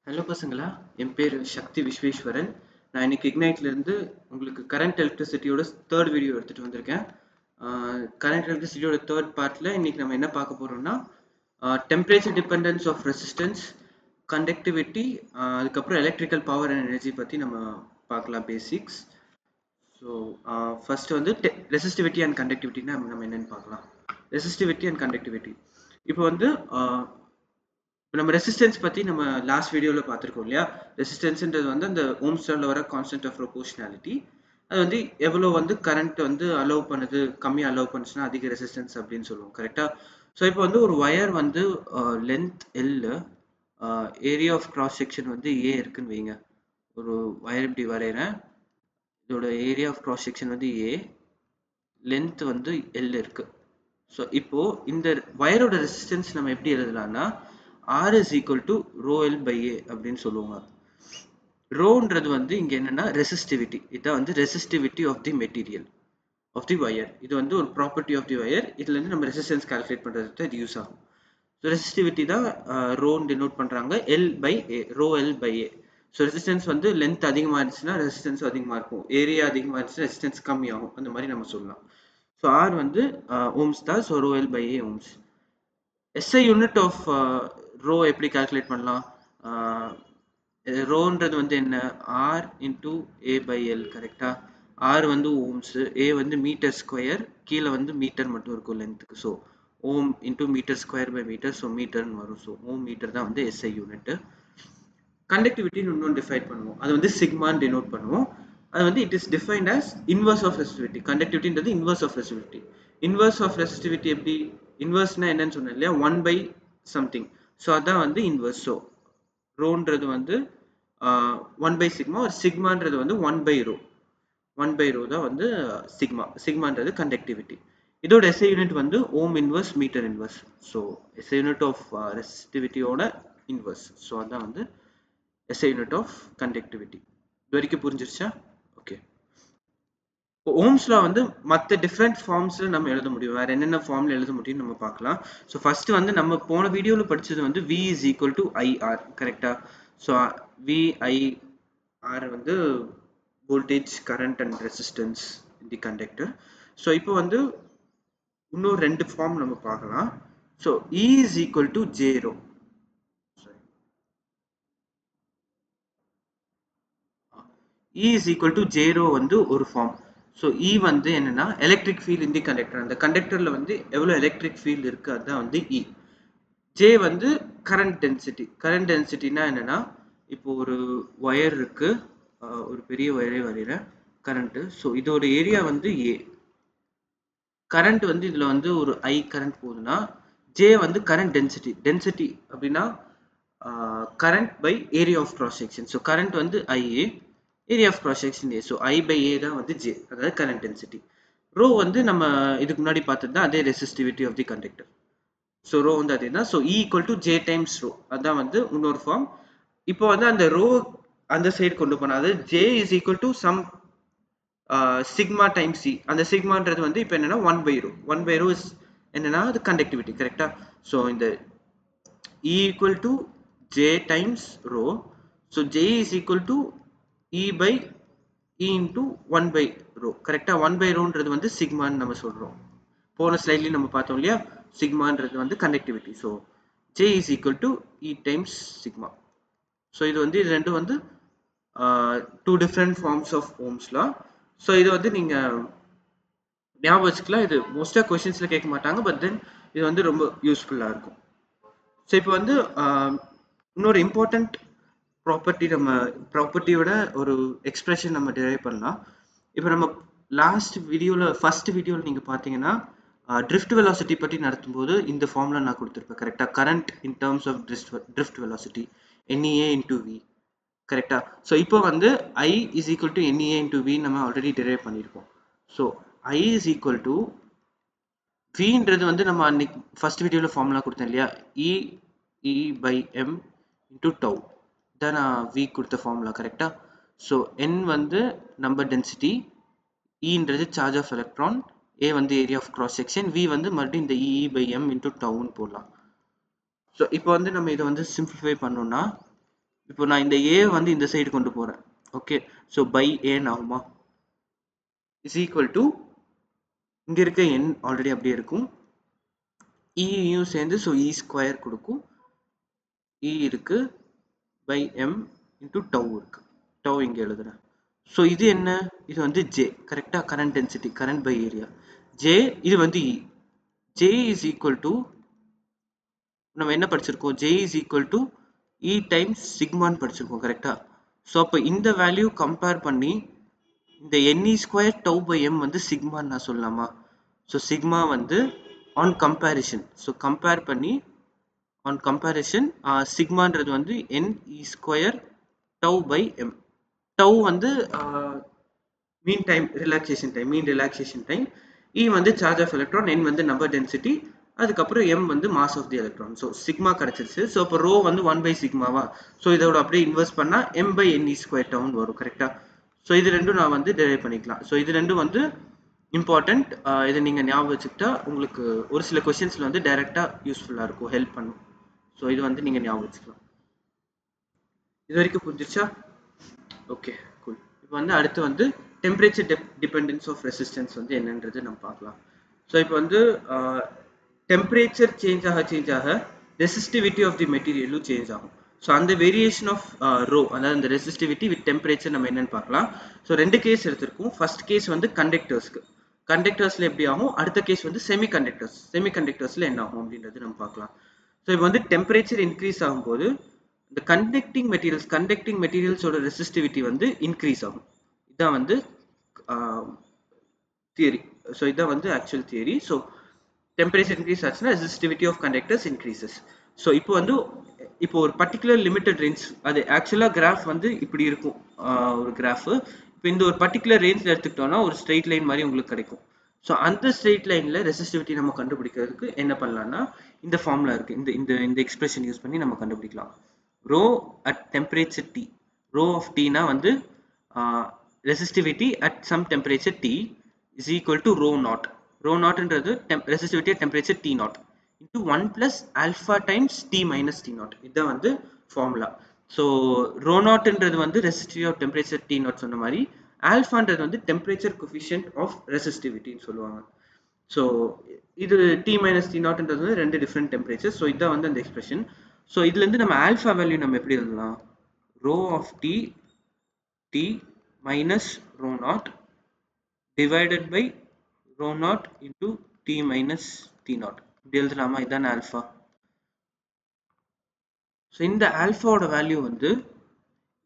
Hello பசங்களா, என் பேர் சக்தி விஸ்வேஸ்வரன். நான் இன்னைக்கு இக்னைட்லேருந்து உங்களுக்கு கரண்ட் எலக்ட்ரிசிட்டியோட தேர்ட் வீடியோ எடுத்துகிட்டு வந்திருக்கேன். கரண்ட் எலக்ட்ரிசிட்டியோட தேர்ட் பார்ட்டில் இன்னைக்கு நம்ம என்ன பார்க்க போகிறோம்னா temperature dependence of resistance, conductivity, அதுக்கப்புறம் எலக்ட்ரிக்கல் பவர் அண்ட் எனர்ஜி பற்றி நம்ம பார்க்கலாம் பேசிக்ஸ். ஸோ ஃபர்ஸ்ட் வந்து ரெசிஸ்டிவிட்டி அண்ட் கண்டக்டிவிட்டினா நம்ம என்னென்னு பார்க்கலாம். ரெசிஸ்டிவிட்டி அண்ட் கண்டக்டிவிட்டி இப்போ வந்து நம்ம ரெசிஸ்டன்ஸ் பற்றி நம்ம லாஸ்ட் வீடியோவில் பார்த்துருக்கோம் இல்லையா. ரெசிஸ்டன்ஸ்ன்றது வந்து அந்த ஓம்ஸ் லால வர கான்ஸ்டன்ட் ஆஃப் ப்ரொபோர்ஷனாலிட்டி. அது வந்து எவ்வளோ வந்து கரண்ட் வந்து அலோவ் பண்ணுது, கம்மியாக அலோவ் பண்ணுச்சுன்னா அதிக ரெசிஸ்டன்ஸ் அப்படின்னு சொல்லுவோம், கரெக்டாக. ஸோ இப்போ வந்து ஒரு ஒயர் வந்து length l, area of cross section வந்து ஏ இருக்குன்னு வைங்க. ஒரு ஒயர் இப்படி வரைகிறேன், இதோட ஏரியா ஆஃப் கிராஸ் செக்ஷன் வந்து ஏ, லென்த் வந்து எல் இருக்கு. ஸோ இப்போ இந்த ஒயரோட ரெசிஸ்டன்ஸ் நம்ம எப்படி எழுதலாம்னா R is equal to rho L by A அப்படின்னு சொல்லுவாங்க. ரோன்றது வந்து இங்க என்னன்னா ரெசிஸ்டிவிட்டி. இதான் வந்து resistivity of the material of the wire. இது வந்து ஒரு ப்ராப்பர்ட்டி ஆஃப் தி வயர். இதுல இருந்து நம்ம ரெசிஸ்டன்ஸ் கால்குலேட் பண்றதுக்கு இது யூஸ் ஆகும். ஸோ ரெசிஸ்டிவிட்டி தான் ரோன் டினோட் பண்றாங்க, l by A, rho L by A. So resistance வந்து லென்த் அதிகமாக இருந்துச்சுன்னா ரெசிஸ்டன்ஸ் அதிகமாக இருக்கும், ஏரியா அதிகமாக இருந்துச்சுன்னா ரெசிஸ்டன்ஸ் கம்மியாகும், அந்த மாதிரி நம்ம சொல்லலாம். ஸோ ஆர் வந்து ஓம்ஸ் தான், so rho L by A ohms. SI unit of rho எப்படி கால்குலேட் பண்ணலாம்? ரோன்றது வந்து என்ன, R into A by L, கரெக்டா. R வந்து ஓம்ஸ், ஏ வந்து மீட்டர் ஸ்கொயர், கீழே வந்து மீட்டர் மட்டும் இருக்கும் லென்த்துக்கு. So ohm into metre square by metre, so மீட்டர்னு வரும். ஸோ ஓம் மீட்டர் தான் வந்து SI யூனிட். கண்டக்டிவிட்டின்னு இன்னும் டிஃபைன் பண்ணுவோம், அது வந்து சிக்மான்னு டினோட் பண்ணுவோம். அது வந்து it is defined as inverse of resistivity. கண்டக்டிவிட்டின்றது inverse of resistivity. Inverse of resistivity எப்படி, இன்வர்ஸ்னா என்னன்னு சொன்னேன் இல்லையா, 1 by something. ஸோ அதான் வந்து இன்வர்ஸ். ஸோ ரோன்றது வந்து 1 by சிக்மா, ஒரு சிக்மான்றது வந்து 1 by ரோ. 1 by ரோ தான் வந்து சிக்மா. சிக்மான்றது கண்டக்டிவிட்டி. இதோட SI யூனிட் வந்து ohm inverse metre inverse. So SI unit of ரெசிஸ்டிவிட்டியோட இன்வர்ஸ். ஸோ அதான் வந்து SI யூனிட் ஆஃப் கண்டக்டிவிட்டி. இது வரைக்கும் புரிஞ்சிருச்சா? ஓகே. இப்போ ஓம்ஸ்ல வந்து மற்ற டிஃப்ரெண்ட் ஃபார்ம்ஸ்ல நம்ம எழுத முடியும், வேற என்னென்ன ஃபார்ம்ல எழுத முடியும்னு நம்ம பார்க்கலாம். ஸோ ஃபர்ஸ்ட் வந்து நம்ம போன வீடியோவில் படிச்சது வந்து V is equal to IR, கரெக்டா. ஸோ VIR வந்து voltage, current and resistance in the conductor. So இப்போ வந்து இன்னும் ரெண்டு ஃபார்ம் நம்ம பார்க்கலாம். So E is equal to J rho. E is equal to J rho வந்து ஒரு ஃபார்ம். ஸோ E வந்து என்னன்னா எலக்ட்ரிக் ஃபீல்ட் இன் தி கண்டக்டர். அந்த கண்டக்டர்ல வந்து எவ்வளோ எலக்ட்ரிக் ஃபீல்ட் இருக்கு அதுதான் வந்து E. J வந்து கரண்ட் டென்சிட்டி. கரண்ட் டென்சிட்டினா என்னன்னா, இப்போ ஒரு ஒயர் இருக்கு, ஒரு பெரிய ஒயரே வரைகிறேன், கரண்ட். ஸோ இதோட ஏரியா வந்து A. கரண்ட் வந்து இதுல வந்து ஒரு I கரண்ட் போகுதுன்னா, J வந்து கரண்ட் டென்சிட்டி. டென்சிட்டி அப்படின்னா current by area of cross section. So current வந்து IA, area of cross section A. So I by A தான் வந்து J, அதாவது கரண்ட் டென்சிட்டி. ரோ வந்து நம்ம இதுக்கு முன்னாடி பார்த்தது தான், அதே resistivity of the conductor. So rho வந்து அதே தான். So E equal to J times rho, அதான் வந்து இன்னொரு ஃபார்ம். இப்போ வந்து அந்த ரோ அந்த சைடு கொண்டு போனா, அதாவது J is equal to some sigma times C. அந்த சிக்மான்றது வந்து இப்போ என்னன்னா 1 by rho. 1 by rho is என்னன்னா அது கண்டக்டிவிட்டி, கரெக்டா. ஸோ இந்த E equal to J times rho. So J is equal to E by E into 1 by rho, கரெக்டா. 1 by rhoன்றது வந்து சிக்மான்னு நம்ம சொல்றோம். போன ஸ்லைட்லயும் நம்ம பார்த்தோம் இல்லையா, சிக்மான்றது வந்து conductivity. So J is equal to E times sigma. So இது வந்து இது ரெண்டும் வந்து two different forms of Ohm's law. So இது வந்து நீங்க ஞாபகம் வச்சுக்கலாம். இது மோஸ்டா கொஸ்டின்ஸ்ல கேட்க மாட்டாங்க, பட் தென் இது வந்து ரொம்ப யூஸ்ஃபுல்லா இருக்கும். ஸோ இப்போ வந்து இன்னொரு இம்பார்ட்டண்ட் ப்ராப்பர்ட்டி, நம்ம ப்ராப்பர்ட்டியோட ஒரு எக்ஸ்பிரஷன் நம்ம டிரைவ் பண்ணலாம். இப்போ நம்ம லாஸ்ட் வீடியோவில், ஃபர்ஸ்ட் வீடியோவில் நீங்கள் பார்த்தீங்கன்னா ட்ரிஃப்ட் வெலாசிட்டி பற்றி நடத்தும்போது இந்த ஃபார்முலா நான் கொடுத்துருப்பேன், கரெக்டாக. Current in terms of drift velocity NEA into V, கரெக்டாக. ஸோ இப்போ வந்து I is equal to NEA into V நம்ம ஆல்ரெடி டிரைவ் பண்ணியிருக்கோம். So I is equal to Vன்றது வந்து நம்ம அன்னைக்கு ஃபர்ஸ்ட் வீடியோவில் ஃபார்முலா கொடுத்தேன் இல்லையா, E by M into tau தான் நான் V கொடுத்த ஃபார்முலா, கரெக்டா. ஸோ N வந்து நம்பர் டென்சிட்டி, Eன்றது சார்ஜ் ஆஃப் எலக்ட்ரான், A வந்து area of cross section, V வந்து மறுபடியும் இந்த E by M into tauன்னு போடலாம். ஸோ இப்போ வந்து நம்ம இதை வந்து சிம்பிளிஃபை பண்ணோம்னா இப்போ நான் இந்த a வந்து இந்த சைடு கொண்டு போறேன். ஓகே, ஸோ பை ஏன்னு ஆகுமா? இஸ் ஈக்குவல் டு இங்க இருக்க n ஆல்ரெடி அப்படியே இருக்கும், இயும் சேர்ந்து, ஸோ இ ஸ்கொயர் கொடுக்கும், இ இருக்கு பை எம் இன்டூ டவ் இருக்கு, டவ் இங்கே எழுதுறேன். ஸோ இது என்ன, இது வந்து ஜே கரெக்டாக, current density, current by area J. இது வந்து e, J is equal to நம்ம என்ன படிச்சிருக்கோம், J is equal to e times சிக்மான்னு படிச்சிருக்கோம் கரெக்டா. ஸோ அப்போ இந்த வேல்யூ கம்பேர் பண்ணி இந்த n e square tau by m வந்து சிக்மான்னு நான் சொல்லலாமா? ஸோ சிக்மா வந்து ஆன் கம்பேரிஷன், ஸோ கம்பேர் பண்ணி ஆன் கம்பேரிஷன் சிக்மான்றது வந்து n e square tau by m. Tau வந்து mean time relaxation time, mean relaxation time, e வந்து சார்ஜ் ஆஃப் எலக்ட்ரான், என் வந்து நம்பர் டென்சிட்டி, அதுக்கப்புறம் எம் வந்து mass of the electron. So sigma கிடைச்சிருச்சு. So அப்போ rho வந்து 1 by சிக்மாவா, ஸோ இதோட அப்படியே இன்வெர்ஸ் பண்ணால் m by n e square down வரும் கரெக்டா. ஸோ இது ரெண்டும் நான் வந்து டெரைவ் பண்ணிக்கலாம். ஸோ இது ரெண்டும் வந்து இம்பார்ட்டன்ட், இதை நீங்கள் ஞாபகம் வச்சுக்கிட்டா உங்களுக்கு ஒரு சில கொஸ்டின்ஸில் வந்து டைரெக்டாக யூஸ்ஃபுல்லாக இருக்கும், ஹெல்ப் பண்ணும். ஸோ இது வந்து நீங்கள் ஞாபகம் வச்சுக்கலாம். இது வரைக்கும் புரிஞ்சிருச்சா? Okay cool. இப்போ வந்து அடுத்து வந்து டெம்பரேச்சர் டிபெண்டன்ஸ் ஆஃப் ரெசிஸ்டன்ஸ் வந்து என்னன்றது நம்ம பார்க்கலாம். ஸோ இப்போ வந்து டெம்பரேச்சர் சேஞ்ச் ஆக ரெசிஸ்டிவிட்டி ஆஃப் தி மெட்டீரியலும் சேஞ்ச் ஆகும். ஸோ அந்த வேரியேஷன் ஆஃப் ரோ, அதாவது அந்த ரெசிஸ்டிவிட்டி வித் டெம்பரேச்சர் நம்ம என்னன்னு பார்க்கலாம். ஸோ ரெண்டு கேஸ் எடுத்திருக்கோம். ஃபர்ஸ்ட் கேஸ் வந்து கண்டக்டர்ஸ்க்கு, கண்டக்டர்ஸ்ல எப்படி ஆகும், அடுத்த கேஸ் வந்து செமிகண்டக்டர்ஸ்ல என்ன ஆகும் அப்படின்றது நம்ம பார்க்கலாம். ஸோ இப்போ வந்து டெம்பரேச்சர் இன்க்ரீஸ் ஆகும்போது இந்த கண்டக்டிங் மெட்டீரியல்ஸோட ரெசிஸ்டிவிட்டி வந்து இன்க்ரீஸ் ஆகும். இதான் வந்து தியரி. ஸோ இதான் வந்து actual theory. So temperature increase ஆச்சுன்னா resistivity of conductors increases. So இப்போ வந்து இப்போ ஒரு பர்டிகுலர் லிமிட்டட் ரேஞ்ச், அது ஆக்சுவலாக கிராஃப் வந்து இப்படி இருக்கும், ஒரு கிராஃப். இப்போ இந்த ஒரு பர்டிகுலர் ரேஞ்சில் எடுத்துக்கிட்டோம்னா ஒரு ஸ்ட்ரெயிட் லைன் மாதிரி உங்களுக்கு கிடைக்கும். ஸோ அந்த ஸ்ட்ரெயிட் லைனில் ரெசிஸ்டிவிட்டி நம்ம கண்டுபிடிக்கிறதுக்கு என்ன பண்ணலாம்னா இந்த ஃபார்முலா இருக்கு, இந்த இந்த இந்த எக்ஸ்பிரஷன் யூஸ் பண்ணி நம்ம கண்டுபிடிக்கலாம். Rho at temperature T, rho of டீனா வந்து resistivity at some temperature T is equal to rho naught. Rho நாட்ன்றது resistivity at temperature T naught into 1 plus alpha times T minus T naught. இதுதான் வந்து formula. So rho நாட்ன்றது வந்து resistivity of temperature T naught சொன்ன மாதிரி, ஆல்ஃபான்றது வந்து temperature coefficient of ரெசிஸ்டிவிட்டின்னு சொல்லுவாங்க. So இது டி மைனஸ் டி நாட்ன்றது வந்து ரெண்டு டிஃப்ரெண்ட் டெம்பரேச்சர். ஸோ இதுதான் வந்து அந்த எக்ஸ்பிரஷன். ஸோ இதுலேருந்து நம்ம ஆல்ஃபா வேல்யூ நம்ம எப்படி எழுதலாம், rho of t t minus rho naught divided by rho naught into t minus t naught. இப்படி எழுதலாமா, இதான் ஆல்ஃபா. ஸோ இந்த ஆல்ஃபாவோட வேல்யூ வந்து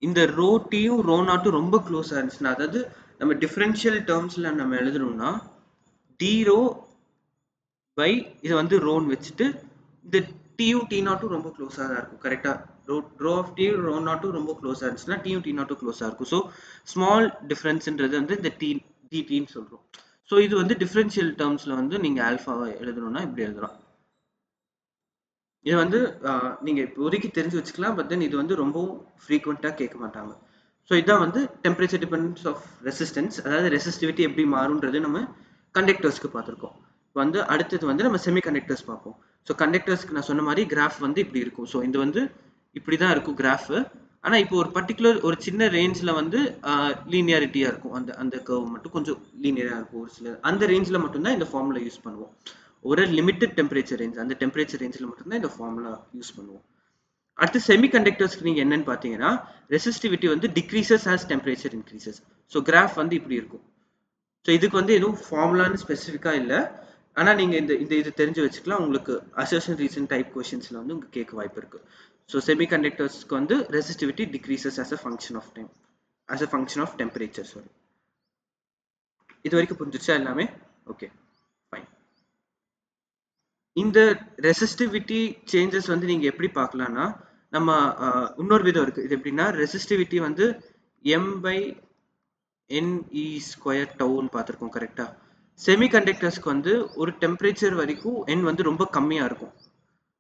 இந்த ரோ டியும் ரோ நாட்டும் ரொம்ப க்ளோஸாக இருந்துச்சுன்னா, அதாவது நம்ம டிஃபரன்ஷியல் டேர்ம்ஸில் நம்ம எழுதணும்னா டி ரோ பை இதை வந்து ரோன்னு வச்சுட்டு இந்த டியும் டி நாட்டும் ரொம்ப க்ளோஸாக தான் இருக்கும் கரெக்டாக. ரோ ஆஃப் டி ரோ நாட்டும் ரொம்ப க்ளோஸாக இருந்துச்சுன்னா டியும் டி நாட்டும் க்ளோஸாக இருக்கும். ஸோ ஸ்மால் டிஃப்ரென்ஸ்ன்றது வந்து இந்த டிடின்னு சொல்கிறோம். ஸோ இது வந்து டிஃபரன்ஷியல் டேர்ம்ஸில் வந்து நீங்கள் ஆல்ஃபாவை எழுதணும்னா இப்படி எழுதலாம். இது வந்து நீங்கள் இப்போதைக்கு தெரிஞ்சு வச்சுக்கலாம், பட் தென் இது வந்து ரொம்பவும் ஃப்ரீக்வெண்ட்டாக கேட்க மாட்டாங்க. ஸோ இதுதான் வந்து டெம்பரேச்சர் டிபெண்டன்ஸ் ஆஃப் ரெசிஸ்டன்ஸ், அதாவது ரெசிஸ்டிவிட்டி எப்படி மாறுன்றது நம்ம கண்டக்டர்ஸ்க்கு பார்த்துருக்கோம். வந்து அடுத்தது வந்து நம்ம செமி கண்டக்டர்ஸ் பார்ப்போம். ஸோ கண்டக்டர்ஸ்க்கு நான் சொன்ன மாதிரி கிராஃப் வந்து இப்படி இருக்கும். ஸோ இது வந்து இப்படி தான் இருக்கும் கிராஃபு. ஆனால் இப்போ ஒரு பர்டிகுலர் ஒரு சின்ன ரேஞ்சில் வந்து லீனியாரிட்டியாக இருக்கும், அந்த அந்த கர்வ் மட்டும் கொஞ்சம் லீனியராக இருக்கும் ஒரு சில, அந்த ரேஞ்சில் மட்டும்தான் இந்த ஃபார்முலா யூஸ் பண்ணுவோம். ஒரு லிமிட்டட் டெம்பரேச்சர் ரேஞ்ச், அந்த டெம்பரேச்சர் ரேஞ்சில் மட்டும்தான் இந்த ஃபார்முலா யூஸ் பண்ணுவோம். அடுத்து செமிகண்டக்டர்ஸ்க்கு நீங்கள் என்னன்னு பார்த்தீங்கன்னா ரெசிஸ்டிவிட்டி வந்து decreases as temperature increases. So graph வந்து இப்படி இருக்கும். ஸோ இதுக்கு வந்து எதுவும் ஃபார்முலான்னு ஸ்பெசிஃபிக்காக இல்லை, ஆனால் நீங்கள் இந்த இந்த இது தெரிஞ்சு வச்சுக்கலாம். உங்களுக்கு அசர்ஷன் ரீசன் டைப் கொஸ்டின்ஸில் வந்து உங்களுக்கு கேட்க வாய்ப்பு இருக்குது. ஸோ செமிகண்டக்டர்ஸ்க்கு வந்து resistivity decreases as a function of time, as a function of temperature. Sorry, இது வரைக்கும் புரிஞ்சிச்சா எல்லாமே? Okay fine. இந்த ரெசிஸ்டிவிட்டி சேஞ்சஸ் வந்து நீங்கள் எப்படி பார்க்கலாம்னா நம்ம இன்னொரு விதம் இருக்குது. இது எப்படின்னா ரெசிஸ்டிவிட்டி வந்து எம் பை என்இ ஸ்கொயர் டவுன்னு பார்த்துருக்கோம் கரெக்டாக. செமிகண்டக்டர்ஸ்க்கு வந்து ஒரு டெம்பரேச்சர் வரைக்கும் என் வந்து ரொம்ப கம்மியாக இருக்கும்,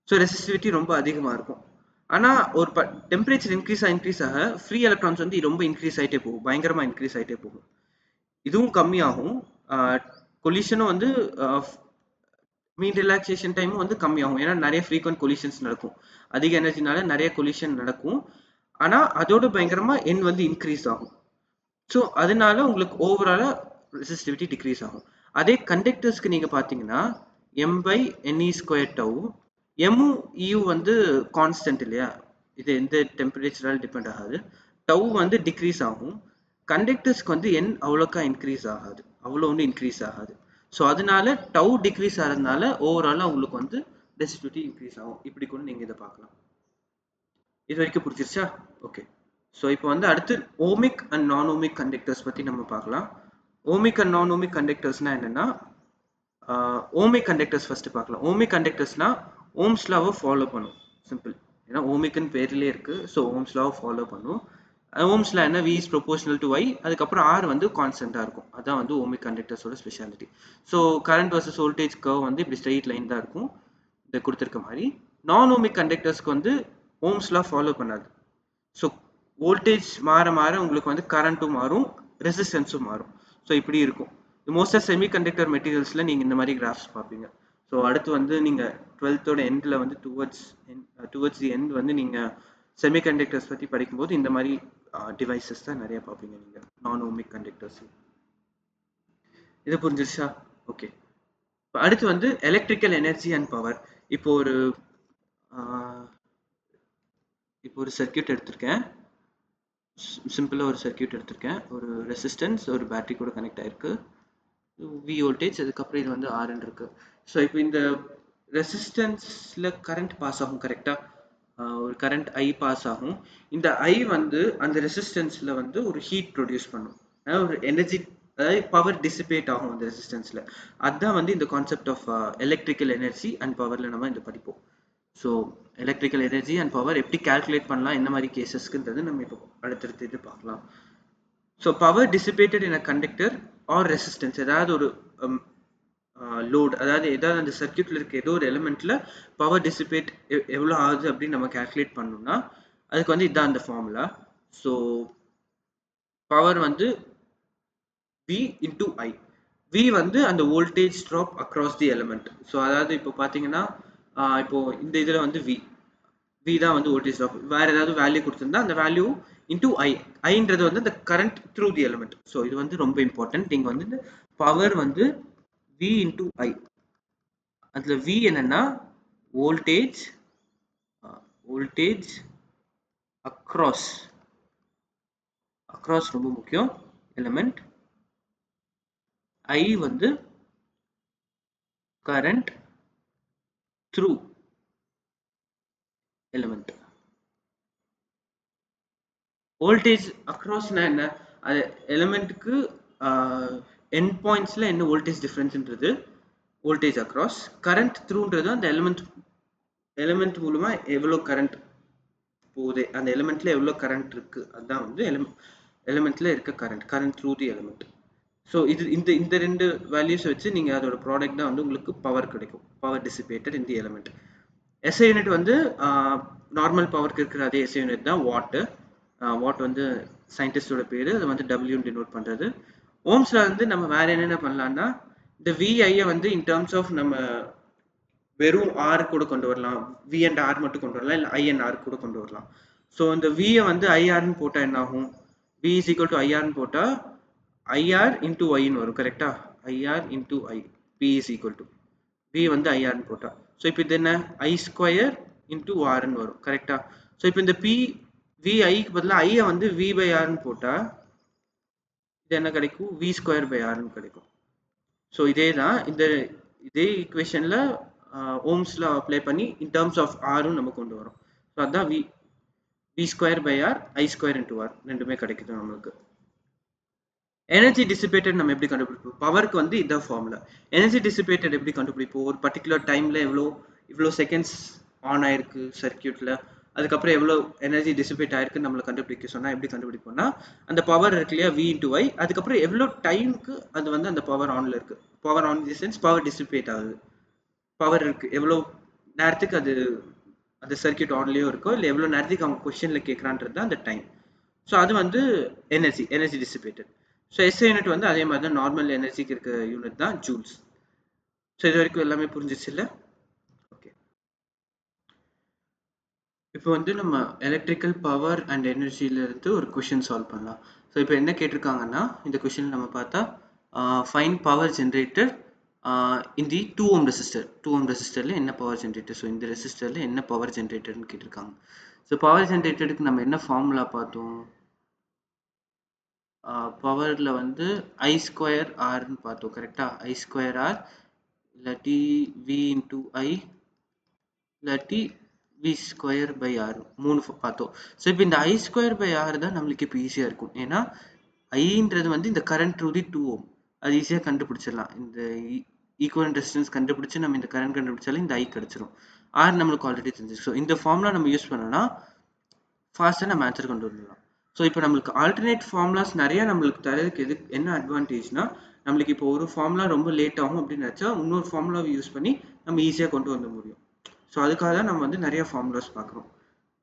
ஸோ ரெசிஸ்டிவிட்டி ரொம்ப அதிகமாக இருக்கும். ஆனால் ஒரு டெம்பரேச்சர் இன்க்ரீஸ் ஆக ஃப்ரீ எலக்ட்ரான்ஸ் வந்து ரொம்ப இன்க்ரீஸ் ஆகிட்டே போகும், பயங்கரமாக இன்க்ரீஸ் ஆகிட்டே போகும். இதுவும் கம்மியாகும், கொலிஷனும் வந்து மீன் ரிலாக்ஸேஷன் டைமும் வந்து கம்மியாகும். ஏன்னா நிறைய ஃப்ரீக்வெண்ட் கொலிஷன்ஸ் நடக்கும், அதிக எனர்ஜினால நிறைய கொலிஷன் நடக்கும். ஆனா அதோட பயங்கரமா n வந்து இன்க்ரீஸ் ஆகும். ஸோ அதனால உங்களுக்கு ஓவராலா ரெசிஸ்டிவிட்டி டிக்ரீஸ் ஆகும். அதே கண்டக்டர்ஸ்க்கு நீங்க பாத்தீங்கன்னா m by ne ஸ்கொயர் டவு, எம்மும் இயும் வந்து கான்ஸ்டன்ட் இல்லையா, இது எந்த டெம்பரேச்சரால டிபெண்ட் ஆகாது. டவு வந்து டிக்ரீஸ் ஆகும். கண்டக்டர்ஸ்க்கு வந்து n அவ்வளோக்கா இன்க்ரீஸ் ஆகாது, அவ்வளோ ஒன்றும் இன்க்ரீஸ் ஆகாது. ஸோ அதனால டவு டிக்ரீஸ் ஆகிறதுனால ஓவராலாக உங்களுக்கு வந்து ரெசிஸ்டிவிட்டி இன்க்ரீஸ் ஆகும். இப்படி கூட நீங்கள் இதை பார்க்கலாம். இது வரைக்கும் புரிஞ்சிருச்சா? ஓகே. ஸோ இப்போ வந்து அடுத்து ஓமிக் அண்ட் நான் ஓமிக் கண்டக்டர்ஸ் பற்றி நம்ம பார்க்கலாம். ஓமிக் அண்ட் நான் ஓமிக் கண்டக்டர்ஸ்னா என்னன்னா, ஓமிக் கண்டக்டர்ஸ் ஃபர்ஸ்ட் பார்க்கலாம். ஓமிக் கண்டக்டர்ஸ்னா ஓம்ஸ் லாவை ஃபாலோ பண்ணும். சிம்பிள். ஏன்னா ஓமிக்னு பேர்லேயே இருக்கு. ஸோ ஓம்ஸ் லாவை ஃபாலோ பண்ணும். ஓம்ஸ்ல என்ன, v is proportional to I, அதுக்கப்புறம் r வந்து கான்ஸ்டன்டா இருக்கும். அதான் வந்து ஓமிக் கண்டக்டர்ஸோட speciality. So current versus voltage curve வந்து இப்படி ஸ்ட்ரெயிட் லைன் தான் இருக்கும், இதை கொடுத்துருக்க மாதிரி. நான் ஓமிக் கண்டக்டர்ஸ்க்கு வந்து ஓம்ஸ் லா ஃபாலோ பண்ணாது. ஸோ வோல்டேஜ் மாற மாற உங்களுக்கு வந்து கரண்ட்டும் மாறும், ரெசிஸ்டன்ஸும் மாறும். ஸோ இப்படி இருக்கும். மோஸ்ட்டாக செமிகண்டக்டர் மெட்டீரியல்ஸில் நீங்கள் இந்த மாதிரி கிராஃப்ஸ் பார்ப்பீங்க. ஸோ அடுத்து வந்து நீங்கள் 12th எண்டில் வந்து டுவர்ட்ஸ் தி எண்ட் வந்து நீங்கள் செமிகண்டக்டர்ஸ் பற்றி படிக்கும்போது இந்த மாதிரி டிவைசஸ் தான் நிறைய பார்ப்பீங்க நீங்கள் நான் ஓமிக் கண்டக்டர்ஸ். இது புரிஞ்சிருச்சா? ஓகே. அடுத்து வந்து எலக்ட்ரிக்கல் எனர்ஜி அண்ட் பவர். இப்போ ஒரு சர்க்கியூட் எடுத்திருக்கேன், சிம்பிளாக ஒரு சர்க்கியூட் எடுத்திருக்கேன். ஒரு ரெசிஸ்டன்ஸ் ஒரு பேட்டரி கூட கனெக்ட் ஆயிருக்கு, வி வோல்டேஜ், அதுக்கப்புறம் இது வந்து ஆர்என் இருக்கு. ஸோ இப்போ இந்த ரெசிஸ்டன்ஸில் கரண்ட் பாஸ் ஆகும் கரெக்டாக, ஒரு கரண்ட் ஐ பாஸ் ஆகும். இந்த ஐ வந்து அந்த ரெசிஸ்டன்ஸில் வந்து ஒரு ஹீட் ப்ரொடியூஸ் பண்ணும், அதாவது ஒரு எனர்ஜி, அதாவது பவர் டிசிபேட் ஆகும் அந்த ரெசிஸ்டன்ஸில். அதுதான் வந்து இந்த concept of electrical energy and பவரில் நம்ம இந்த படிப்போம். So electrical energy and power எப்படி கால்குலேட் பண்ணலாம், என்ன மாதிரி கேசஸ்க்குன்றது நம்ம இப்போ அடுத்தடுத்து இது பார்க்கலாம். So power dissipated in a conductor or resistance, ஏதாவது ஒரு லோட், அதாவது ஏதாவது அந்த சர்க்கியூட்ல இருக்க ஏதோ ஒரு எலிமெண்ட்ல பவர் டிசிபேட் எவ்வளோ ஆகுது அப்படின்னு நம்ம கால்குலேட் பண்ணோம்னா அதுக்கு வந்து இதுதான் அந்த ஃபார்முலா. ஸோ பவர் வந்து V into I. V வந்து அந்த voltage drop across the element. So அதாவது இப்போ பார்த்தீங்கன்னா இப்போ இந்த இதில் வந்து V தான் வந்து வோல்டேஜ் ட்ராப். வேற ஏதாவது வேல்யூ கொடுத்துருந்தா அந்த வேல்யூ இன்டூ ஐ, ஐன்றது வந்து அந்த current through the element. So இது வந்து ரொம்ப இம்பார்ட்டன்ட். நீங்கள் வந்து பவர் வந்து V into I, அதில் V என்னன்னா வோல்டேஜ் அக்ராஸ் ரொம்ப முக்கியம் எலிமெண்ட். I வந்து கரண்ட் த்ரூ எலிமெண்ட். வோல்டேஜ் அக்ராஸ்னா என்ன, அது எலிமெண்ட்டுக்கு எண்ட் பாயிண்ட்ஸில் என்ன வோல்டேஜ் டிஃப்ரென்ஸ்ன்றது வோல்டேஜ் அக்ராஸ். கரண்ட் த்ரூன்றது அந்த எலிமெண்ட் மூலமாக எவ்வளோ கரண்ட் போகுது, அந்த எலிமெண்ட்ல எவ்வளோ கரண்ட் இருக்கு, அதுதான் வந்து எலிமெண்ட்ல இருக்க current through the element. So இது இந்த ரெண்டு வேல்யூஸ் வச்சு நீங்கள் அதோட ப்ராடக்ட் தான் வந்து உங்களுக்கு பவர் கிடைக்கும், பவர் டிசிபேட்டட் இன் தி எலிமெண்ட். எஸ்ஐ யூனிட் வந்து நார்மல் பவருக்கு இருக்கிற அதே எஸ்ஐ யூனிட் தான் வாட்டு. வாட் வந்து சயின்டிஸ்டோட பேர், அது வந்து டபிள்யூன்னு டினோட் பண்ணுறது. ஓம்ஸில் வந்து நம்ம வேற என்னென்ன பண்ணலாம்னா இந்த விஐயை வந்து இன் டேர்ம்ஸ் ஆஃப் நம்ம வெறும் ஆர் கூட கொண்டு வரலாம், வி அண்ட் ஆர் மட்டும் கொண்டு வரலாம், இல்லை ஐ அண்ட் ஆர் கூட கொண்டு வரலாம். ஸோ இந்த வியை வந்து ஐஆர்னு போட்டால் என்ன ஆகும், வி இஸ் ஈக்குவல் டு ஐஆர்னு போட்டால் ஐஆர் இன்டூ ஒய்ன்னு வரும் கரெக்டா, IR into I, P is equal to V வந்து ஐஆர்னு போட்டால். ஸோ இப்போ இது என்ன, ஐ ஸ்கொயர் இன்டூ ஆர்னு வரும் கரெக்டா. ஸோ இப்போ இந்த பி வி ஐக்கு பதிலாக ஐயை வந்து வி பை ஆர்னு போட்டால் இது என்ன கிடைக்கும், வி ஸ்கொயர் பை ஆர்னு கிடைக்கும். ஸோ இதே தான் இதே ஈக்குவேஷனில் ஓம்ஸ்ல அப்ளை பண்ணி இன் டேர்ம்ஸ் ஆஃப் ஆரும் நம்ம கொண்டு வரோம். ஸோ அதுதான் V square by R, I square into R ரெண்டுமே கிடைக்குது நம்மளுக்கு. எனர்ஜி டிசிபேட்டட் நம்ம எப்படி கண்டுபிடிப்போம், பவருக்கு வந்து இதான் ஃபார்முலா. எனர்ஜி டிசிபேட்டட் எப்படி கண்டுபிடிப்போம், ஒரு பர்டிகுலர் டைம்ல இவ்வளோ செகண்ட்ஸ் ஆன் ஆயிருக்கு சர்க்கியூட்ல, அதுக்கப்புறம் எவ்வளோ எனர்ஜி டிசிபேட் ஆயிருக்கு நம்மளை கண்டுபிடிக்க சொன்னால் எப்படி கண்டுபிடிப்போம்னா அந்த பவர் இருக்கு இல்லையா, வி இன்டூ ஐ, அதுக்கப்புறம் எவ்வளோ டைமுக்கு அது வந்து அந்த பவர் ஆன்ல இருக்கு, power on the sense power dissipate ஆகுது, பவர் இருக்கு எவ்வளோ நேரத்துக்கு அது அந்த சர்க்கியூட் ஆன்லயோ இருக்கோ, இல்லை எவ்வளோ நேரத்துக்கு அவங்க கொஸ்டின்ல கேட்குறான்றது தான் அந்த டைம். ஸோ அது வந்து energy dissipated. So SI unit வந்து அதே மாதிரி தான், நார்மல் எனர்ஜிக்கு இருக்க யூனிட் தான் ஜூல்ஸ். ஸோ இது வரைக்கும் எல்லாமே புரிஞ்சிச்சு இல்லை? ஓகே. இப்போ வந்து நம்ம எலக்ட்ரிக்கல் பவர் அண்ட் எனர்ஜில இருந்து ஒரு கொஷின் சால்வ் பண்ணலாம். ஸோ இப்போ என்ன கேட்டிருக்காங்கன்னா இந்த கொஷின் நம்ம பார்த்தா ஃபைன் பவர் ஜென்ரேட்டர் இன் தி 2 ohm ரெசிஸ்டர். 2 ohm ரெசிஸ்டர்ல என்ன பவர் ஜென்ரேட்டர்? ஸோ இந்த ரெசிஸ்டர்ல என்ன பவர் ஜென்ரேட்டர்னு கேட்டிருக்காங்க. ஸோ பவர் ஜென்ரேட்டருக்கு நம்ம என்ன ஃபார்முலா பார்த்தோம்? பவர்ல வந்து ஐ ஸ்கொயர் ஆர்னு பார்த்தோம் கரெக்டா? ஐ ஸ்கொயர் ஆர் இல்லாட்டி வி இன்டூ ஐ இல்லாட்டி வி ஸ்கொயர் பை ஆர் மூணு பார்த்தோம். ஸோ இப்போ இந்த ஐ ஸ்கொயர் பை ஆர் தான் நம்மளுக்கு இப்போ ஈஸியாக இருக்கும். ஏன்னா ஐன்றது வந்து இந்த கரண்ட் த்ரூ தி 2 ohm அது ஈஸியாக கண்டுபிடிச்சிடலாம். இந்த ஈக்குவலன்ட் ரெசிஸ்டன்ஸ் கண்டுபிடிச்சு நம்ம இந்த கரண்ட் கண்டுபிடிச்சாலும் இந்த ஐ கிடச்சிரும். ஆர் நம்மளுக்கு ஆல்ரெடி தெரிஞ்சிருக்கு. ஸோ இந்த ஃபார்முலா நம்ம யூஸ் பண்ணோம்னா ஃபாஸ்ட்டாக நம்ம ஆன்சர் கொண்டு வந்துடலாம். ஸோ இப்போ நம்மளுக்கு ஆல்டர்னேட் ஃபார்முலாஸ் நிறைய நம்மளுக்கு தரதுக்கு என்ன அட்வான்டேஜ்னா நம்மளுக்கு இப்போ ஒரு ஃபார்முலா ரொம்ப லேட் ஆகும் அப்படின்னு நினச்சா இன்னொரு ஃபார்முலாவை யூஸ் பண்ணி நம்ம ஈஸியாக கொண்டு வர முடியும். ஸோ அதுக்காக தான் நம்ம வந்து நிறைய ஃபார்முலாஸ் பார்க்குறோம்.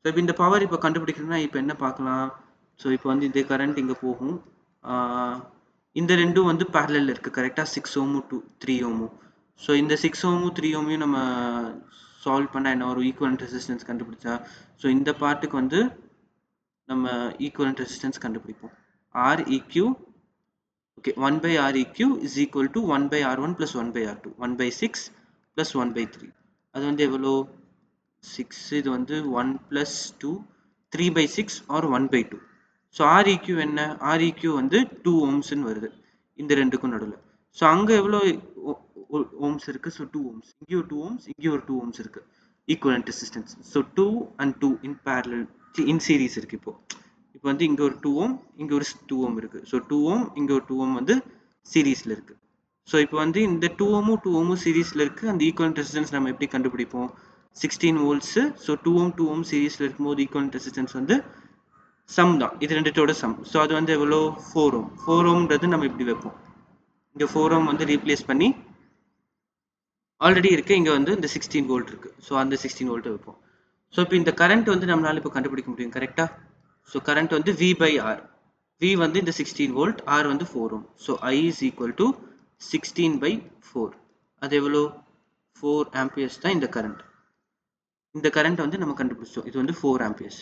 ஸோ இப்போ இந்த பவர் இப்போ கண்டுபிடிக்கணும்னா இப்போ என்ன பார்க்கலாம்? ஸோ இப்போ வந்து இந்த கரண்ட் இங்கே போகும். இந்த ரெண்டும் வந்து பேரலல் இருக்குது கரெக்டாக 6 ohm to 3 ohm. ஸோ இந்த 6 ohm 3 ohm நம்ம சால்வ் பண்ணால் என்ன ஒரு ஈக்குவலன்ட் ரெசிஸ்டன்ஸ் கண்டுபிடிச்சா ஸோ இந்த பார்ட்டுக்கு வந்து நம்ம ஈக்குவலன்ட் ரெசிஸ்டன்ஸ் கண்டுபிடிப்போம். Req okay 1 by Req is equal to 1 by R1 plus 1 by R2 1 by 6 plus 1 by 3. அது வந்து எவ்வளோ? 6 இது வந்து 1 plus 2 3 by 6 or 1 by 2. So Req என்ன? Req வந்து 2 ohmsன்னு வருது இந்த ரெண்டுக்கும் நடுவில். ஸோ அங்கே எவ்வளோ ohms இருக்குது? So 2 ohms. இங்கே ஒரு 2 ohms இங்கே ஒரு 2 ohms இருக்குது equivalent resistance. So 2 and 2 in parallel in series இருக்கு. இப்போ வந்து இங்கே ஒரு 2 ohm இங்கே ஒரு 2 ohm இருக்குது. ஸோ 2 ohm இங்கே ஒரு 2 ohm வந்து சீரீஸில் இருக்குது. ஸோ இப்போ வந்து இந்த 2 ohm 2 ohm சீரீஸில் இருக்குது. அந்த ஈக்குவலன்ட் ரெசிஸ்டன்ஸ் நம்ம எப்படி கண்டுபிடிப்போம்? 16 volts. ஸோ 2 ohm 2 ohm சீரீஸில் இருக்கும்போது ஈக்குவலன்ட் ரெசிஸ்டன்ஸ் வந்து சம் தான், இது ரெண்டுத்தோட சம். ஸோ அது வந்து எவ்வளோ? 4 ohm. 4 ohmன்றது நம்ம இப்படி வைப்போம். இங்கே 4 ohm வந்து ரீப்ளேஸ் பண்ணி ஆல்ரெடி இருக்குது இங்கே வந்து இந்த 16 volt இருக்குது. ஸோ அந்த 16 volt வைப்போம். ஸோ இப்போ இந்த கரண்ட் வந்து நம்மளால இப்போ கண்டுபிடிக்க முடியும் கரெக்டாக? ஸோ கரண்ட் வந்து V by R. V வந்து இந்த 16 volt, R வந்து 4 ohm. So I is equal to 16 by 4. அது எவ்வளோ? 4 amperes தான் இந்த கரண்ட். இந்த கரண்ட் வந்து நம்ம கண்டுபிடிச்சோம். இது வந்து 4 amperes.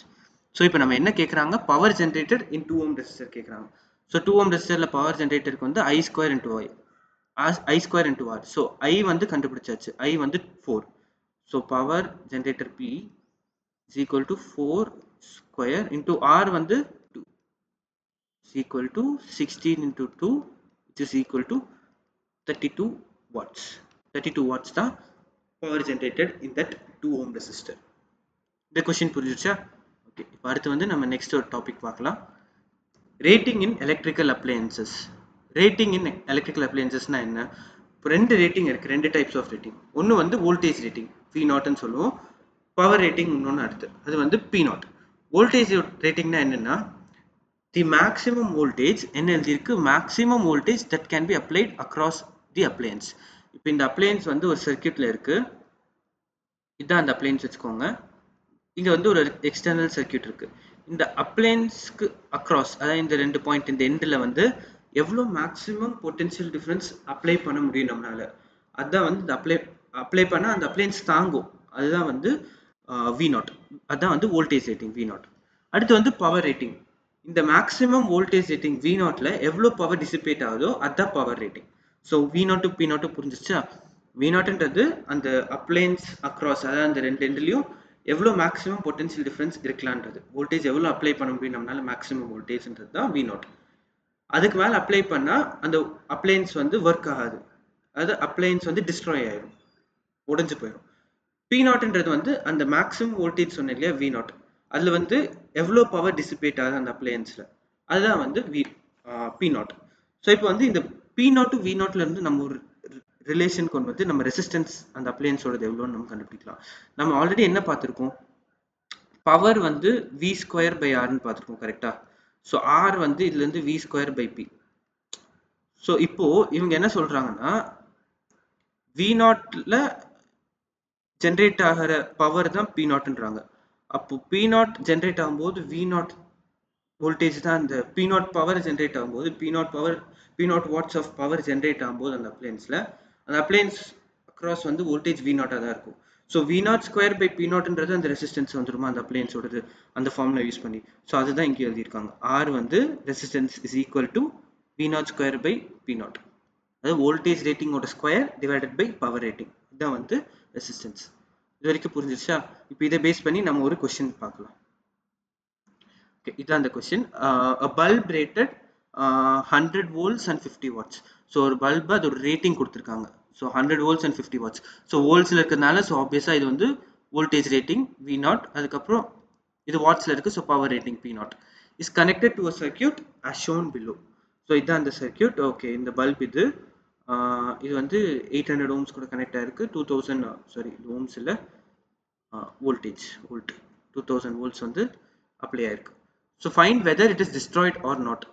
ஸோ இப்போ நம்ம என்ன கேட்குறாங்க? பவர் ஜென்ரேட்டட் இன் 2 ohm ரெசிஸ்டர் கேட்குறாங்க. ஸோ 2 ohm ரெசிஸ்டரில் பவர் ஜென்ரேட்டருக்கு வந்து I square into I. I square into R. So I வந்து கண்டுபிடிச்சாச்சு. I வந்து 4. So power generator P is equal to 4 square into R வந்து 2 is equal to 16 into 2 which is equal to 32 watts. 32 watts தான் power generated in that 2 ohm resistor. இந்த question புரிஞ்சுச்சா? Okay, இப்போ அடுத்து வந்து நம்ம நெக்ஸ்ட் ஒரு டாபிக் பார்க்கலாம். Rating in electrical appliances. Rating in electrical அப்ளையன்சஸ்னா என்ன? இப்போ ரெண்டு ரேட்டிங் இருக்குது, ரெண்டு டைப்ஸ் ஆஃப் ரேட்டிங். ஒன்று வந்து வோல்டேஜ் ரேட்டிங் V0ன்னு சொல்லுவோம். பவர் ரேட்டிங் இன்னொன்று அடுத்து அது வந்து P0. வோல்டேஜ் ரேட்டிங்னா என்னென்னா தி மேக்ஸிமம் வோல்டேஜ் என்ன எழுதியிருக்கு? Maximum voltage that can be applied across the appliances. இப்போ இந்த அப்ளையன்ஸ் வந்து ஒரு சர்க்கியூட்டில் இருக்குது. இதுதான் அந்த அப்ளையன்ஸ் வச்சுக்கோங்க. இங்கே வந்து ஒரு எக்ஸ்டர்னல் சர்க்கியூட் இருக்குது. இந்த அப்ளையன்ஸ்க்கு அக்ராஸ் அதாவது இந்த ரெண்டு பாயிண்ட் இந்த எண்டில் வந்து எவ்வளோ மேக்ஸிமம் பொட்டென்ஷியல் டிஃப்ரென்ஸ் அப்ளை பண்ண முடியும் நம்மளால. அதுதான் வந்து இந்த அப்ளை பண்ணால் அந்த அப்ளையன்ஸ் தாங்கும். அதுதான் வந்து V0. அதுதான் வந்து வோல்டேஜ் ரேட்டிங் V0. அடுத்து வந்து பவர் ரேட்டிங். இந்த மேக்ஸிமம் வோல்டேஜ் ரேட்டிங் V0ல எவ்வளோ பவர் டிசிபேட் ஆகுதோ அதுதான் power rating. So V0 to P0 புரிஞ்சிச்சா? V0ன்றது அந்த அப்ளையன்ஸ் அக்ராஸ் அதாவது அந்த ரெண்டு எண்ட்லையும் எவ்வளோ மேக்ஸிமம் பொட்டன்ஷியல் டிஃப்ரென்ஸ் இருக்கலான்றது. வோல்டேஜ் எவ்வளோ அப்ளை பண்ண முடியும் நம்மளால மேக்ஸிமம் வோல்டேஜ்ன்றது தான் V0. அதுக்கு மேலே அப்ளை பண்ணால் அந்த அப்ளையன்ஸ் வந்து ஒர்க் ஆகாது. அதாவது அப்ளையன்ஸ் வந்து டிஸ்ட்ராய் ஆயிடும், உடஞ்சு போயிடும். P0ன்றது வந்து அந்த மேக்ஸிமம் வோல்டேஜ் சொன்னேன் இல்லையா V0, அதில் வந்து எவ்வளோ பவர் டிசிபேட் ஆகுது அந்த அப்ளையன்ஸில், அதுதான் வந்து P0. ஸோ இப்போ வந்து இந்த P0 டு V0ல இருந்து நம்ம ஒரு ரிலேஷன் கொண்டு வந்து நம்ம ரெசிஸ்டன்ஸ் அந்த அப்ளையன்ஸோடது எவ்வளோன்னு நம்ம கண்டுபிடிக்கலாம். நம்ம ஆல்ரெடி என்ன பார்த்துருக்கோம்? பவர் வந்து V ஸ்கொயர் பை ஆர்னு பார்த்துருக்கோம் கரெக்டா? ஸோ R வந்து இதுலேருந்து V square by P. So இப்போ இவங்க என்ன சொல்றாங்கன்னா V0ல ஜென்ரேட் ஆகிற பவர் தான் P0ன்றாங்க. அப்போ P0 ஜென்ரேட் ஆகும்போது V0 வோல்டேஜ் தான் அந்த P0 பவர் ஜென்ரேட் ஆகும்போது P0 watts of power generate ஆகும்போது அந்த அப்ளையன்ஸில் அந்த அப்ளையன்ஸ் அக்ராஸ் வந்து வோல்டேஜ் V0 தான் இருக்கும். So V naught square by P நாட்ன்றது அந்த ரெசிஸ்டன்ஸ் வந்துருமா அந்த அப்ளையன்ஸோடது அந்த ஃபார்முலா யூஸ் பண்ணி. ஸோ அதுதான் இங்கே எழுதியிருக்காங்க. ஆர் வந்து resistance is equal to V naught square by P naught, அதாவது வோல்டேஜ் ரேட்டிங்கோட square divided by power rating. இதுதான் வந்து ரெசிஸ்டன்ஸ். இது வரைக்கும் புரிஞ்சிருச்சா? இப்போ இதை பேஸ் பண்ணி நம்ம ஒரு கொஸ்டின் பார்க்கலாம். ஓகே, இதான் அந்த question. a bulb rated 100 volts and 50 watts. So ஒரு பல்பு அது ஒரு ரேட்டிங் கொடுத்துருக்காங்க. So 100 volts and 50 watts. So வோல்ட்ஸில் இருக்கிறதுனால ஸோ ஆப்வியஸாக இது வந்து வோல்டேஜ் ரேட்டிங் வி நாட், அதுக்கப்புறம் இது வாட்ஸில் இருக்குது. So power rating P naught is connected to a circuit as shown below. So இதுதான் அந்த சர்க்யூட். ஓகே, இந்த பல்ப் இது வந்து 800 ohms கூட கனெக்ட் ஆயிருக்கு. 2000 ohms இல்லை, வோல்டேஜ் வோல்ட் 2000 volts வந்து அப்ளை ஆயிருக்கு. So find whether it is destroyed or not.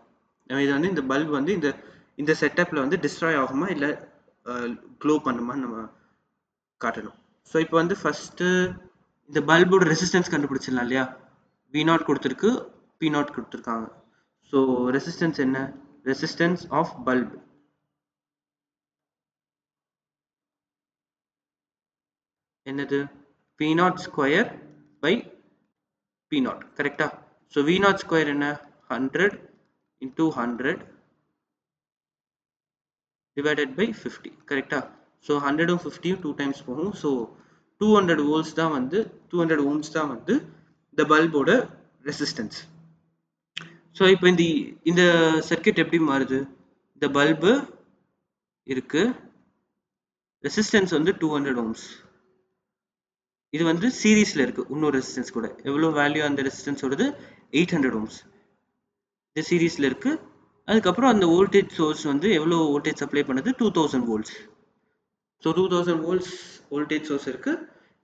இது வந்து இந்த பல்ப் வந்து இந்த செட்டப்பில் வந்து டிஸ்ட்ராய் ஆகுமா இல்லை க்ளோ பண்ணுமான்னு நம்ம காட்டணும். ஸோ இப்போ வந்து ஃபஸ்ட்டு இந்த பல்போட ரெசிஸ்டன்ஸ் கண்டுபிடிச்சிடலாம் இல்லையா? வி நாட் கொடுத்துருக்கு, பி நாட் கொடுத்துருக்காங்க. ஸோ ரெசிஸ்டன்ஸ் என்ன? ரெசிஸ்டன்ஸ் ஆஃப் பல்ப் என்னது? P naught square by P naught, கரெக்டா? ஸோ வி நாட் ஸ்கொயர் என்ன? 100 into 100 divided by 50, கரெக்டா? ஸோ 100 50 2 times போகும். ஸோ 200 volts தான் வந்து 200 ohms தான் வந்து இந்த பல்போட ரெசிஸ்டன்ஸ். ஸோ இப்போ இந்த சர்க்யூட் எப்படி மாறுது? இந்த பல்பு இருக்கு, ரெசிஸ்டன்ஸ் வந்து 200 ohms, இது வந்து சீரீஸ்ல இருக்கு இன்னொரு ரெசிஸ்டன்ஸ் கூட. எவ்வளோ வேல்யூ அந்த ரெசிஸ்டன்ஸோடது? 800 ohms. இது சீரீஸ்ல இருக்கு. அதுக்கப்புறம் அந்த வோல்டேஜ் சோர்ஸ் வந்து எவ்வளோ வோல்டேஜ் சப்ளை பண்ணுது? 2000 volts. So 2000 volts voltage source இருக்கு,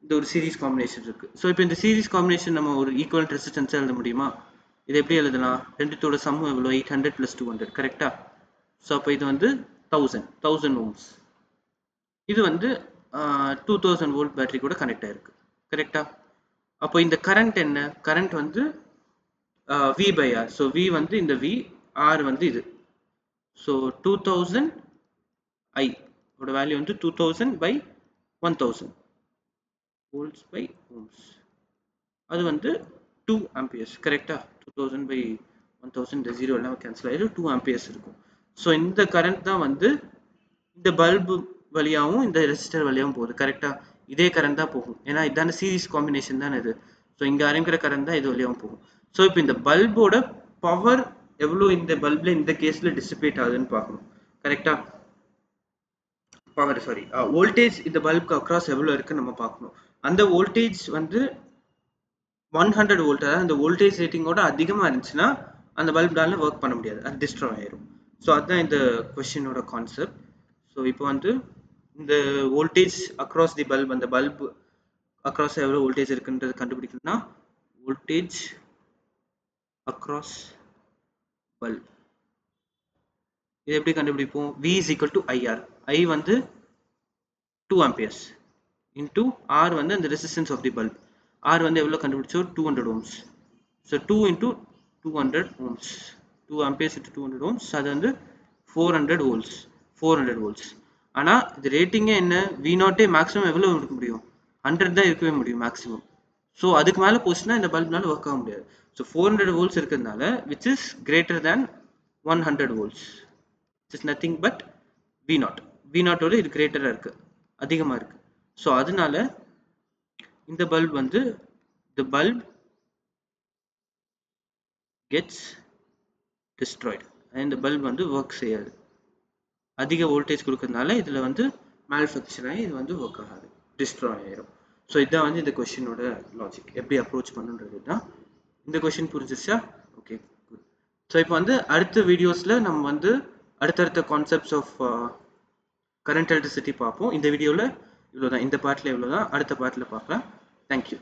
இந்த ஒரு சீரீஸ் காம்பினேஷன் இருக்கு. ஸோ இப்போ இந்த சீரீஸ் காம்பினேஷன் நம்ம ஒரு ஈக்குவலன்ட் ரெசிஸ்டன்ஸாக எழுத முடியுமா? இது எப்படி எழுதலாம்? ரெண்டுத்தோட சம் எவ்வளோ? 800 + 200, கரெக்டா? ஸோ அப்போ இது வந்து 1000 ohms. இது வந்து 2000 volt பேட்டரி கூட கனெக்ட் ஆயிருக்கு, கரெக்டா? அப்போ இந்த கரண்ட் என்ன? கரண்ட் வந்து V by R. So V வந்து இந்த V, R வந்து இது. ஸோ 2000 I ஓட வேல்யூ வந்து 2000 by 1000 volts by ohms. அது வந்து 2 amperes, கரெக்டா? 2000 by 1000, இந்த 0 எல்லாம் கேன்சல் ஆயிடும், 2 amperes இருக்கும். ஸோ இந்த கரண்ட் தான் வந்து இந்த பல்பு வழியாகவும் இந்த ரெசிஸ்டர் வழியாகவும் போகுது, கரெக்டா? இதே கரண்ட் தான் போகும், ஏன்னா இதான சீரீஸ் காம்பினேஷன் தான் இது. ஸோ இங்கே ஆரம்பிக்கிற கரண்ட் தான் இது வழியாகவும் போகும். ஸோ இப்போ இந்த பல்போட பவர் எவ்வளோ இந்த பல்பில் இந்த கேஸில் டிசிபேட் ஆகுதுன்னு பார்க்கணும், கரெக்டா? பவர் வோல்டேஜ் இந்த பல்புக்கு அக்ராஸ் எவ்வளோ இருக்குன்னு நம்ம பார்க்கணும். அந்த வோல்டேஜ் வந்து 100 வோல்ட், அதாவது அந்த வோல்டேஜ் ரேட்டிங்கோட அதிகமாக இருந்துச்சுன்னா அந்த பல்ப்னால ஒர்க் பண்ண முடியாது, அது டிஸ்ட்ராய் ஆயிரும். ஸோ அதுதான் இந்த கொஸ்டினோட கான்செப்ட். ஸோ இப்போ வந்து இந்த வோல்டேஜ் அக்ராஸ் தி பல்ப், அந்த பல்ப் அக்ராஸ் எவ்வளோ வோல்டேஜ் இருக்குன்றது கண்டுபிடிக்கணும்னா வோல்டேஜ் அக்ராஸ் பல்ப் இது எப்படி கண்டுபிடிப்போம்? V is equal to IR. I வந்து 2 amperes into R வந்து அந்த resistance of the bulb. R வந்து எவ்வளோ கண்டுபிடிச்சோம்? 200 ohms. So 2 into 200 ohms, 2 amperes into 200 ohms, அது வந்து 400 volts. 400 volts. ஆனால் இது ரேட்டிங்கே என்ன? V நாட்டே மேக்ஸிமம் எவ்வளோ இருக்க முடியும்? 100 தான் இருக்கவே முடியும் மேக்ஸிமம். ஸோ அதுக்கு மேலே போச்சுன்னா இந்த பல்ப்னால ஒர்க் ஆக முடியாது. ஸோ 400 volts இருக்கிறதுனால which is greater than 100 volts. Is nothing but V naught. V naught ஓட இது கிரேட்டரா இருக்கு, அதிகமா இருக்கு. ஸோ அதனால இந்த பல்ப் வந்து the bulb gets destroyed. இந்த பல்ப் வந்து ஒர்க் செய்யாது, அதிக வோல்டேஜ் கொடுக்கறதுனால இதில் வந்து மேனுஃபேக்சர் ஆகி இது வந்து ஒர்க் ஆகாது, டிஸ்ட்ராய் ஆயிரும். ஸோ இதான் வந்து இந்த கொஸ்டினோட லாஜிக், எப்படி அப்ரோச் பண்ணுன்றது தான். இந்த கொஸ்டின் புரிஞ்சிருச்சா? Okay, good. ஸோ இப்போ வந்து அடுத்த வீடியோஸில் நம்ம வந்து அடுத்தடுத்த கான்செப்ட்ஸ் ஆஃப் கரண்ட் எலக்ட்ரிசிட்டி பார்ப்போம். இந்த வீடியோவில் இவ்வளோதான், இந்த பார்ட்டில் இவ்வளோதான், அடுத்த பார்ட்டில் பார்க்கலாம். தேங்க்யூ.